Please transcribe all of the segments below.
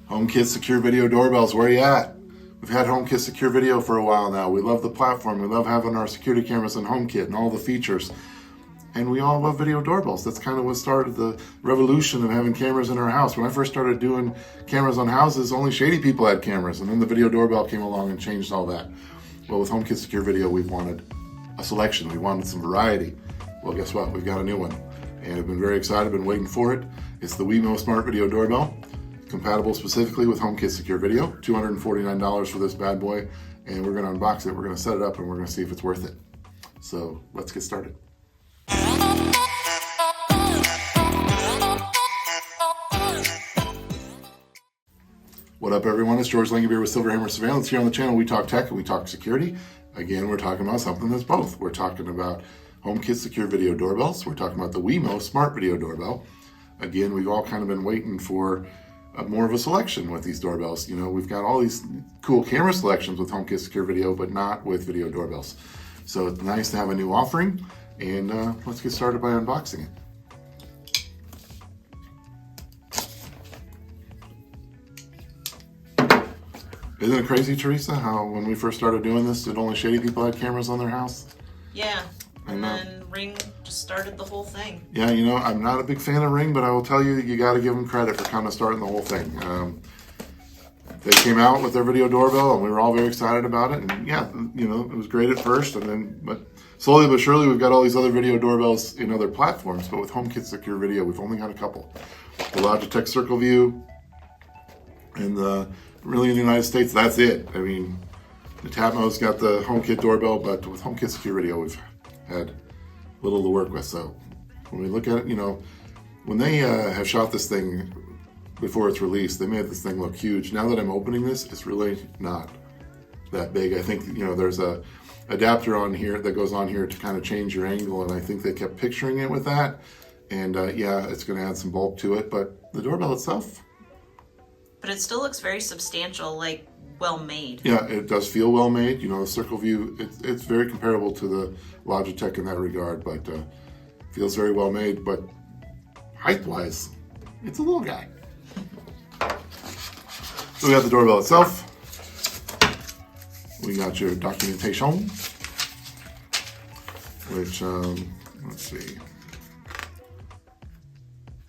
HomeKit Secure Video Doorbells, where you at? We've had HomeKit Secure Video for a while now. We love the platform. We love having our security cameras in HomeKit and all the features. And we all love video doorbells. That's kind of what started the revolution of having cameras in our house. When I first started doing cameras on houses, only shady people had cameras. And then the video doorbell came along and changed all that. Well, with HomeKit Secure Video, we wanted a selection. We wanted some variety. Well, guess what? We've got a new one. And I've been very excited, been waiting for it. It's the WeMo Smart Video Doorbell, compatible specifically with HomeKit Secure Video. $249 for this bad boy. And we're gonna unbox it, we're gonna set it up, and we're gonna see if it's worth it. So let's get started. What up, everyone? It's George Langebeer with Silverhammer Surveillance. Here on the channel, we talk tech and we talk security. Again, we're talking about something that's both. We're talking about HomeKit Secure Video Doorbells. We're talking about the WeMo Smart Video Doorbell. Again, we've all kind of been waiting for more of a selection with these doorbells. You know, we've got all these cool camera selections with HomeKit Secure Video, but not with video doorbells. So it's nice to have a new offering, and let's get started by unboxing it. Isn't it crazy, Teresa, how when we first started doing this, did only shady people had cameras on their house? Yeah, and then Ring just started the whole thing. Yeah, you know, I'm not a big fan of Ring, but I will tell you, you got to give them credit for kind of starting the whole thing. They came out with their video doorbell, and we were all very excited about it. And yeah, you know, it was great at first, and then, but slowly but surely, we've got all these other video doorbells in other platforms. But with HomeKit Secure Video, we've only got a couple: the Logitech Circle View, and really in the United States, that's it. I mean, the Tapmo's got the HomeKit doorbell, but with HomeKit Secure Video, we've had little to work with. So when we look at it, you know, when they have shot this thing before it's released, they made this thing look huge. Now that I'm opening this, it's really not that big. I think, you know, there's a adapter on here that goes on here to kind of change your angle, and I think they kept picturing it with that. And yeah, it's going to add some bulk to it, but the doorbell itself, but it still looks very substantial, like well made. Yeah, it does feel well made. You know, the Circle View, it's very comparable to the Logitech in that regard, but feels very well made. But height-wise, it's a little guy. So we got the doorbell itself. We got your documentation, which, let's see.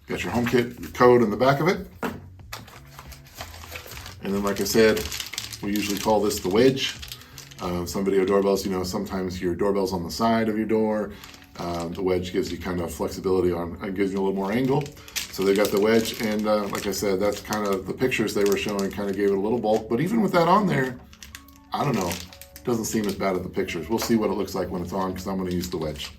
Got your HomeKit code in the back of it. And then, like I said, we usually call this the wedge. Some video doorbells, you know, sometimes your doorbell's on the side of your door. The wedge gives you kind of flexibility on, it gives you a little more angle. So they got the wedge, and like I said, that's kind of the pictures they were showing kind of gave it a little bulk. But even with that on there, I don't know, it doesn't seem as bad as the pictures. We'll see what it looks like when it's on, because I'm going to use the wedge.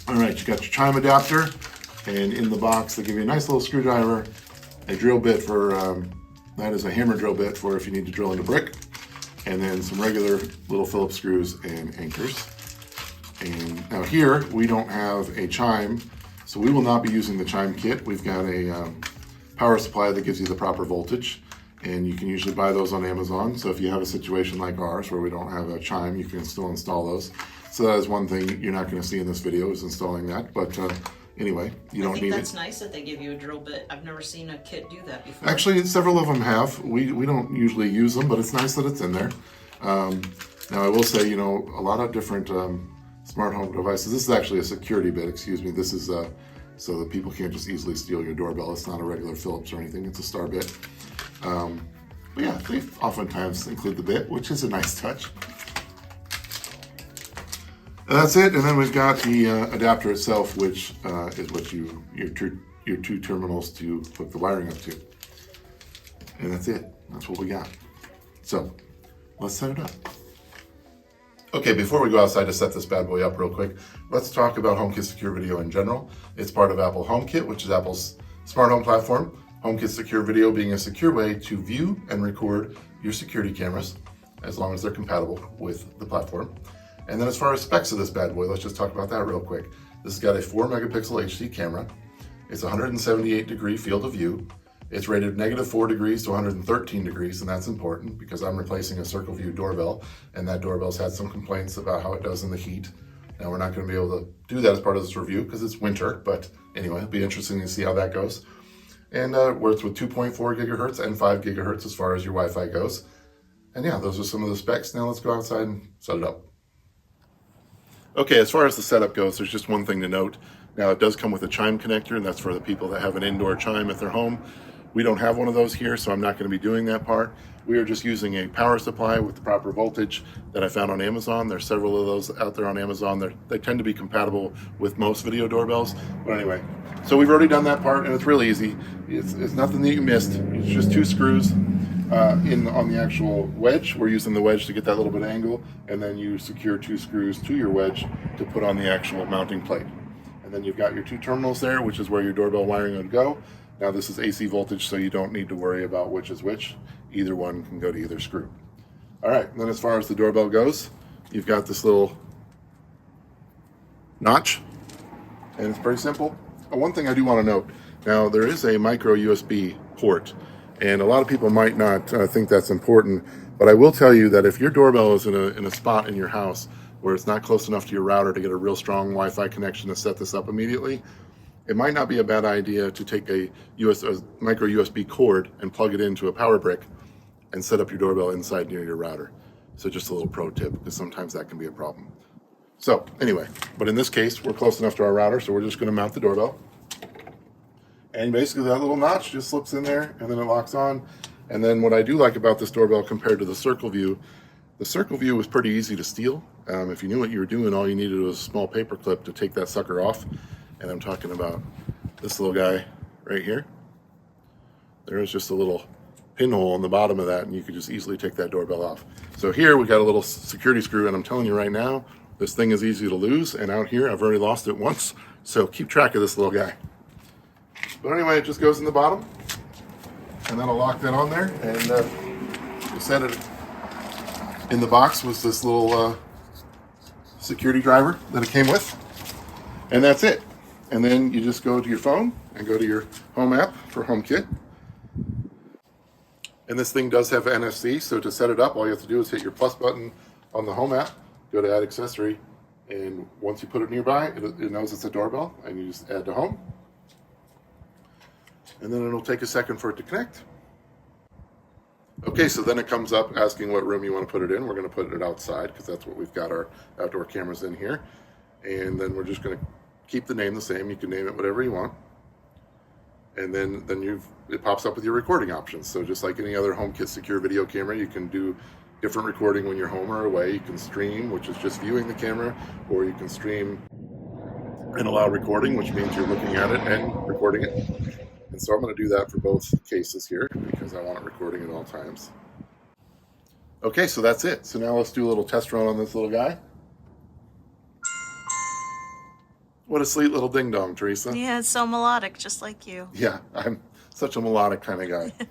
All right, you got your chime adapter. And in the box, they give you a nice little screwdriver, a drill bit for, that is a hammer drill bit for if you need to drill into brick, and then some regular little Phillips screws and anchors. And now here, we don't have a chime, so we will not be using the chime kit. We've got a power supply that gives you the proper voltage, and you can usually buy those on Amazon. So if you have a situation like ours where we don't have a chime, you can still install those. So that is one thing you're not going to see in this video, is installing that. But anyway, you don't need it. I think that's nice that they give you a drill bit. I've never seen a kit do that before. Actually, several of them have. We don't usually use them, but it's nice that it's in there. Now, I will say, you know, a lot of different smart home devices. This is actually a security bit, excuse me. This is so that people can't just easily steal your doorbell. It's not a regular Phillips or anything. It's a star bit. But yeah, they oftentimes include the bit, which is a nice touch. And that's it. And then we've got the adapter itself, which is what your two terminals to hook the wiring up to. And that's it. That's what we got. So let's set it up. Okay, before we go outside to set this bad boy up real quick, let's talk about HomeKit Secure Video in general. It's part of Apple HomeKit, which is Apple's smart home platform. HomeKit Secure Video being a secure way to view and record your security cameras, as long as they're compatible with the platform. And then as far as specs of this bad boy, let's just talk about that real quick. This has got a 4 megapixel HD camera. It's 178 degree field of view. It's rated -4 degrees to 113 degrees, and that's important because I'm replacing a Circle View doorbell, and that doorbell's had some complaints about how it does in the heat. Now we're not going to be able to do that as part of this review because it's winter, but anyway, it'll be interesting to see how that goes. And works with 2.4 gigahertz and 5 gigahertz as far as your Wi-Fi goes. And yeah, those are some of the specs. Now let's go outside and set it up. Okay, as far as the setup goes, there's just one thing to note. Now it does come with a chime connector, and that's for the people that have an indoor chime at their home. We don't have one of those here, so I'm not going to be doing that part. We are just using a power supply with the proper voltage that I found on Amazon. There's several of those out there on Amazon. They tend to be compatible with most video doorbells. But anyway, so we've already done that part, and it's really easy. It's nothing that you missed. It's just 2 screws on the actual wedge. We're using the wedge to get that little bit of angle, and then you secure 2 screws to your wedge to put on the actual mounting plate. And then you've got your 2 terminals there, which is where your doorbell wiring would go. Now this is AC voltage, so you don't need to worry about which is which. Either one can go to either screw. All right, and then as far as the doorbell goes, you've got this little notch, and it's pretty simple. One thing I do want to note, now there is a micro USB port, and a lot of people might not think that's important, but I will tell you that if your doorbell is in a spot in your house where it's not close enough to your router to get a real strong Wi-Fi connection to set this up immediately, it might not be a bad idea to take a micro USB cord and plug it into a power brick and set up your doorbell inside near your router. So just a little pro tip, because sometimes that can be a problem. So anyway, but in this case, we're close enough to our router, so we're just going to mount the doorbell. And basically that little notch just slips in there, and then it locks on. And then what I do like about this doorbell compared to the Circle View, the Circle View was pretty easy to steal. If you knew what you were doing, all you needed was a small paper clip to take that sucker off. And I'm talking about this little guy right here. There is just a little pinhole in the bottom of that, and you could just easily take that doorbell off. So here we got a little security screw, and I'm telling you right now, this thing is easy to lose, and out here I've already lost it once, so keep track of this little guy. But anyway, it just goes in the bottom, and then I'll lock that on there, and you set it in the box with this little security driver that it came with, and that's it. And then you just go to your phone and go to your home app for HomeKit. And this thing does have NFC, so to set it up, all you have to do is hit your plus button on the home app, go to add accessory, and once you put it nearby, it knows it's a doorbell, and you just add to home. And then it'll take a second for it to connect. Okay, so then it comes up asking what room you want to put it in. We're going to put it outside because that's what we've got our outdoor cameras in here. And then we're just going to keep the name the same. You can name it whatever you want. And then it pops up with your recording options. So just like any other HomeKit Secure Video camera, you can do different recording when you're home or away. You can stream, which is just viewing the camera, or you can stream and allow recording, which means you're looking at it and recording it. And so I'm going to do that for both cases here because I want it recording at all times. Okay, so that's it. So now let's do a little test run on this little guy. What a sweet little ding-dong, Teresa. Yeah, it's so melodic, just like you. Yeah, I'm such a melodic kind of guy.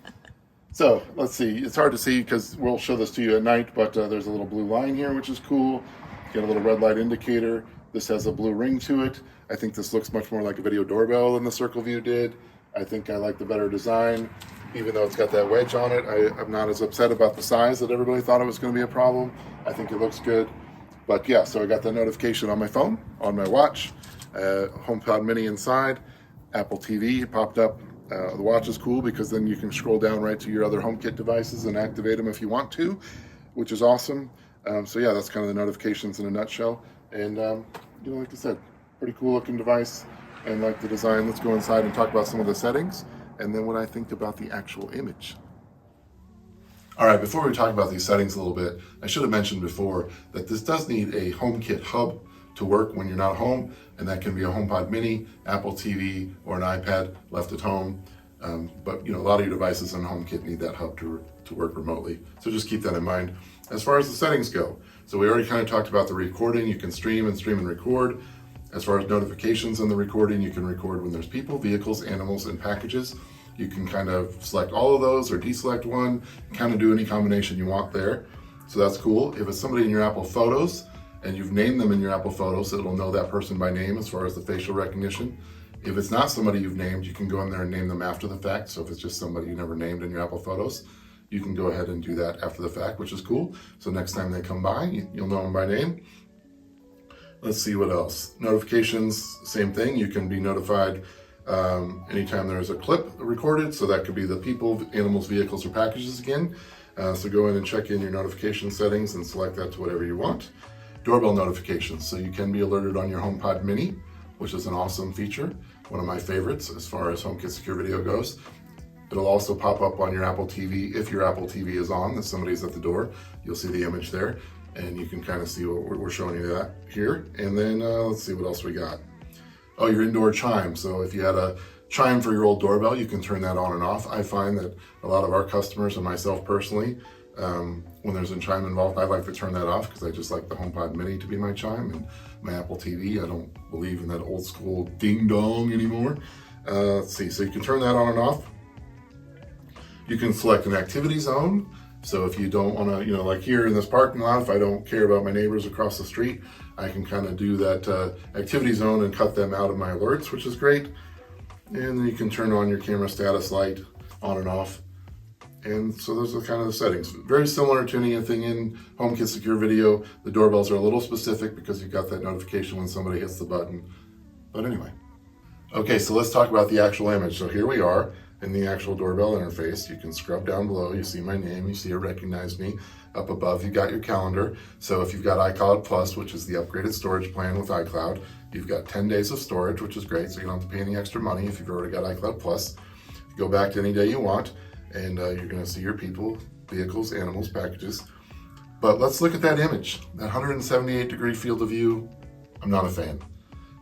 So, let's see. It's hard to see because we'll show this to you at night, but there's a little blue line here, which is cool. You got a little red light indicator. This has a blue ring to it. I think this looks much more like a video doorbell than the Circle View did. I think I like the better design. Even though it's got that wedge on it, I'm not as upset about the size that everybody thought it was going to be a problem. I think it looks good. But yeah, so I got the notification on my phone, on my watch. HomePod Mini inside, Apple TV popped up. The watch is cool because then you can scroll down right to your other HomeKit devices and activate them if you want to, which is awesome. So yeah, that's kind of the notifications in a nutshell. And like I said, pretty cool looking device and like the design. Let's go inside and talk about some of the settings and then what I think about the actual image. All right, before we talk about these settings a little bit, I should have mentioned before that this does need a HomeKit hub to work when you're not home, and that can be a HomePod Mini, Apple TV, or an iPad left at home. But a lot of your devices on HomeKit need that hub to work remotely. So just keep that in mind. As far as the settings go, so we already kind of talked about the recording. You can stream and record. As far as notifications in the recording, you can record when there's people, vehicles, animals, and packages. You can kind of select all of those or deselect one, kind of do any combination you want there. So that's cool. If it's somebody in your Apple Photos, and you've named them in your Apple Photos, it'll know that person by name as far as the facial recognition. If it's not somebody you've named, you can go in there and name them after the fact. So if it's just somebody you never named in your Apple Photos, you can go ahead and do that after the fact, which is cool. So next time they come by, you'll know them by name. Let's see what else. Notifications, same thing. You can be notified anytime there's a clip recorded. So that could be the people, animals, vehicles, or packages again. So go in and check in your notification settings and select that to whatever you want. Doorbell notifications. So you can be alerted on your HomePod Mini, which is an awesome feature. One of my favorites as far as HomeKit Secure Video goes. It'll also pop up on your Apple TV. If your Apple TV is on, that somebody's at the door, you'll see the image there. And you can kind of see what we're showing you that here. And then let's see what else we got. Oh, your indoor chime. So if you had a chime for your old doorbell, you can turn that on and off. I find that a lot of our customers and myself personally, when there's a chime involved, I like to turn that off because I just like the HomePod Mini to be my chime and my Apple TV. I don't believe in that old school ding dong anymore. Let's see, so you can turn that on and off. You can select an activity zone. So if you don't want to, like here in this parking lot, if I don't care about my neighbors across the street, I can kind of do that activity zone and cut them out of my alerts, which is great. And then you can turn on your camera status light on and off. And so those are kind of the settings. Very similar to anything in HomeKit Secure Video. The doorbells are a little specific because you got that notification when somebody hits the button. But anyway. Okay, so let's talk about the actual image. So here we are in the actual doorbell interface. You can scrub down below, you see my name, you see it recognize me. Up above, you got your calendar. So if you've got iCloud Plus, which is the upgraded storage plan with iCloud, you've got 10 days of storage, which is great, so you don't have to pay any extra money if you've already got iCloud Plus. You go back to any day you want, and you're gonna see your people, vehicles, animals, packages. But let's look at that image, that 178-degree field of view. I'm not a fan.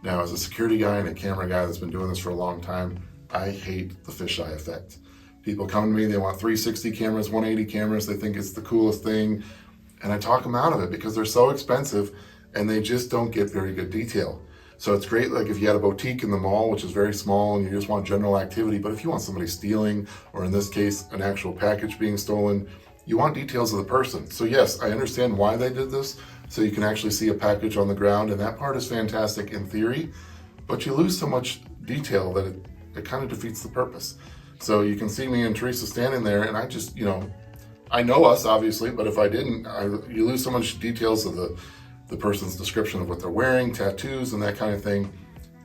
Now, as a security guy and a camera guy that's been doing this for a long time, I hate the fisheye effect. People come to me, they want 360 cameras, 180 cameras, they think it's the coolest thing, and I talk them out of it because they're so expensive and they just don't get very good detail. So it's great, like if you had a boutique in the mall, which is very small and you just want general activity, but if you want somebody stealing, or in this case, an actual package being stolen, you want details of the person. So yes, I understand why they did this, so you can actually see a package on the ground, and that part is fantastic in theory, but you lose so much detail that it kind of defeats the purpose. So you can see me and Teresa standing there, and I just, I know us obviously, but if I didn't, you lose so much details of the person's description of what they're wearing, tattoos, and that kind of thing.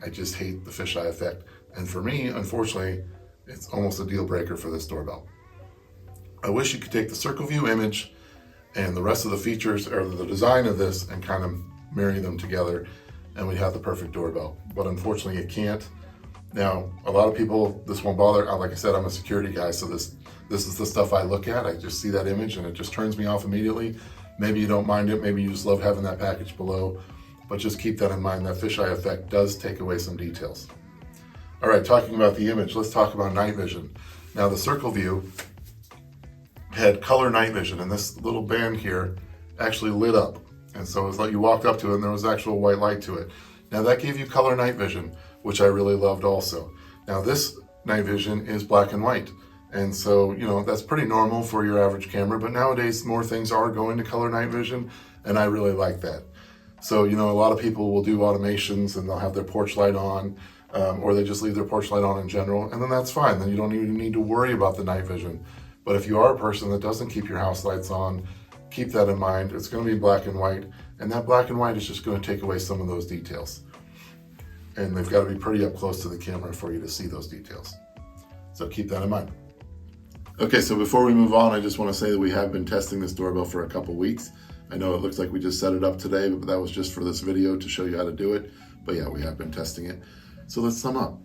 I just hate the fisheye effect. And for me, unfortunately, it's almost a deal breaker for this doorbell. I wish you could take the Circle View image and the rest of the features or the design of this and kind of marry them together, and we'd have the perfect doorbell. But unfortunately, you can't. Now, a lot of people, this won't bother. Like I said, I'm a security guy, so this is the stuff I look at. I just see that image and it just turns me off immediately. Maybe you don't mind it. Maybe you just love having that package below. But just keep that in mind. That fisheye effect does take away some details. All right, talking about the image, let's talk about night vision. Now, the Circle View had color night vision, and this little band here actually lit up. And so it was like you walked up to it and there was actual white light to it. Now, that gave you color night vision, which I really loved also. Now, this night vision is black and white. And so, that's pretty normal for your average camera, but nowadays more things are going to color night vision, and I really like that. So, a lot of people will do automations and they'll have their porch light on, or they just leave their porch light on in general, and then that's fine. Then you don't even need to worry about the night vision. But if you are a person that doesn't keep your house lights on, keep that in mind. It's going to be black and white, and that black and white is just going to take away some of those details. And they've got to be pretty up close to the camera for you to see those details. So keep that in mind. Okay, so before we move on, I just want to say that we have been testing this doorbell for a couple weeks. I know it looks like we just set it up today, but that was just for this video to show you how to do it. But yeah, we have been testing it. So let's sum up.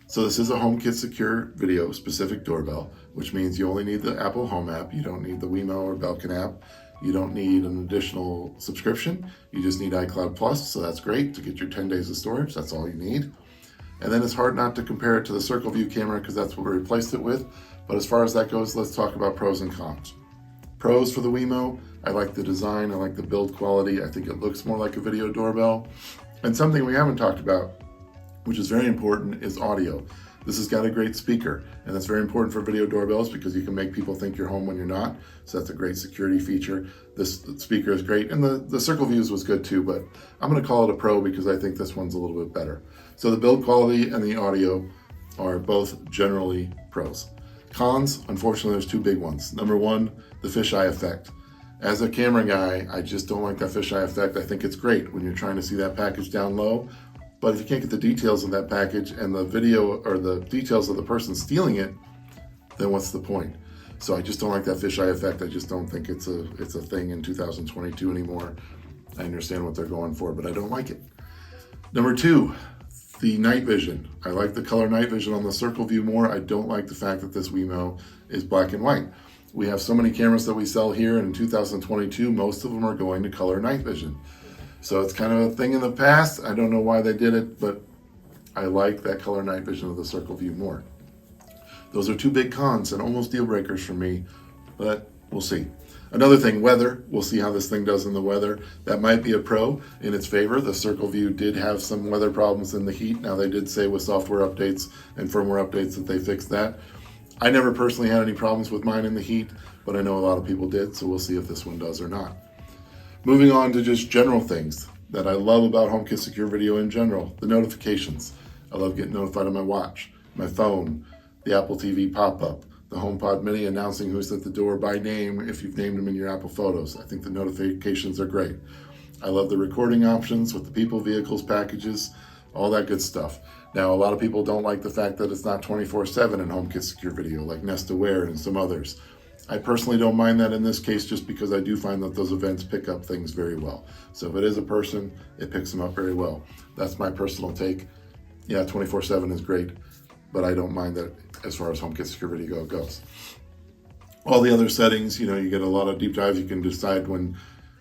So this is a HomeKit Secure Video specific doorbell, which means you only need the Apple Home app. You don't need the WeMo or Belkin app. You don't need an additional subscription. You just need iCloud Plus, so that's great to get your 10 days of storage. That's all you need. And then it's hard not to compare it to the Circle View camera because that's what we replaced it with. But as far as that goes, let's talk about pros and cons. Pros for the WeMo, I like the design, I like the build quality. I think it looks more like a video doorbell. And something we haven't talked about, which is very important, is audio. This has got a great speaker, and that's very important for video doorbells because you can make people think you're home when you're not. So that's a great security feature. This speaker is great, and the Circle Views was good too, but I'm gonna call it a pro because I think this one's a little bit better. So the build quality and the audio are both generally pros. Cons, unfortunately, there's two big ones. Number one, the fisheye effect. as a camera guy, I just don't like that fisheye effect. I think it's great when you're trying to see that package down low, but if you can't get the details of that package and the video or the details of the person stealing it, then what's the point? So I just don't like that fisheye effect. I just don't think it's a thing in 2022 anymore. I understand what they're going for, but I don't like it. Number 2, the night vision. I like the color night vision on the Circle View more. I don't like the fact that this WeMo is black and white. We have so many cameras that we sell here, and in 2022, most of them are going to color night vision. So it's kind of a thing in the past. I don't know why they did it, but I like that color night vision of the Circle View more. Those are 2 big cons and almost deal breakers for me, but we'll see. Another thing, weather. We'll see how this thing does in the weather. That might be a pro in its favor. The Circle View did have some weather problems in the heat. Now they did say with software updates and firmware updates that they fixed that. I never personally had any problems with mine in the heat, but I know a lot of people did, so we'll see if this one does or not. Moving on to just general things that I love about HomeKit Secure Video in general. The notifications. I love getting notified on my watch, my phone, the Apple TV pop-up, the HomePod Mini announcing who's at the door by name if you've named them in your Apple Photos. I think the notifications are great. I love the recording options with the people, vehicles, packages, all that good stuff. Now, a lot of people don't like the fact that it's not 24/7 in HomeKit Secure Video, like Nest Aware and some others. I personally don't mind that in this case, just because I do find that those events pick up things very well. So if it is a person, it picks them up very well. That's my personal take. Yeah, 24/7 is great, but I don't mind that as far as HomeKit Secure Video goes. All the other settings, you get a lot of deep dives. You can decide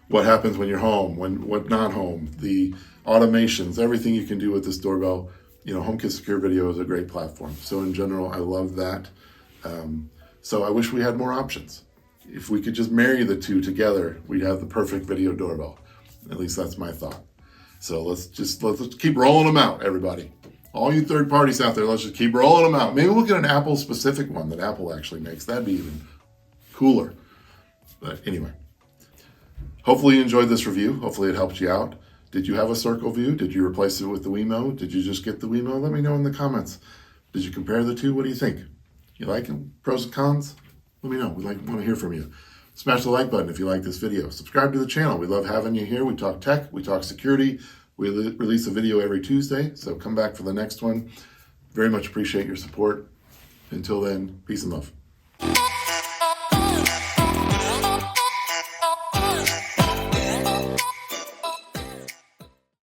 what happens when you're home, what not home, the automations, everything you can do with this doorbell. HomeKit Secure Video is a great platform. So in general, I love that. So I wish we had more options. If we could just marry the 2 together, we'd have the perfect video doorbell. At least that's my thought. So let's keep rolling them out, everybody. All you third parties out there, let's just keep rolling them out. Maybe we'll get an Apple specific one that Apple actually makes. That'd be even cooler. But anyway, hopefully you enjoyed this review. Hopefully it helped you out. Did you have a Circle View? Did you replace it with the WeMo? Did you just get the WeMo? Let me know in the comments. Did you compare the 2? What do you think? You like them? Pros and cons? Let me know. We want to hear from you. Smash the like button if you like this video. Subscribe to the channel. We love having you here. We talk tech. We talk security. We release a video every Tuesday, so come back for the next one. Very much appreciate your support. Until then, peace and love.